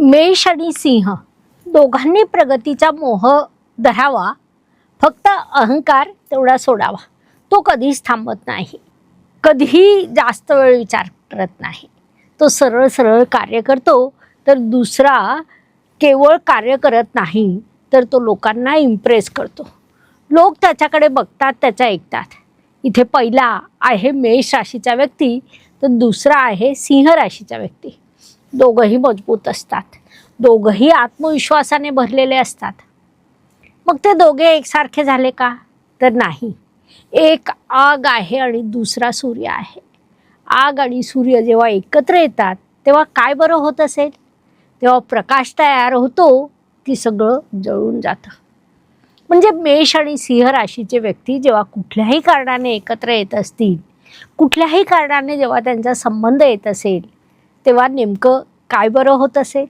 मेष आणि सिंह दोघांनी प्रगतीचा मोह धरावा, फक्त अहंकार तेवढा सोडावा. तो कधीच थांबत नाही, कधीही जास्त वेळ विचार करत नाही. तो सरळ सरळ कार्य करतो, तर दुसरा केवळ कार्य करत नाही तर तो लोकांना इम्प्रेस करतो. लोक त्याच्याकडे बघतात, त्याच्या ऐकतात. इथे पहिला आहे मेष राशीचा व्यक्ती, तर दुसरा आहे सिंह राशीचा व्यक्ती. दोघंही मजबूत असतात, दोघंही आत्मविश्वासाने भरलेले असतात. मग ते दोघे एकसारखे झाले का? तर नाही. एक आग आहे आणि दुसरा सूर्य आहे. आग आणि सूर्य जेव्हा एकत्र येतात तेव्हा काय बरं होत असेल? तेव्हा प्रकाश तयार होतो की सगळं जळून जातं. म्हणजे मेष आणि सिंह राशीचे व्यक्ती जेव्हा कुठल्याही कारणाने एकत्र येत असतील, कुठल्याही कारणाने जेव्हा त्यांचा संबंध येत असेल, तेव्हा नेमकं काय बरं होत असेल?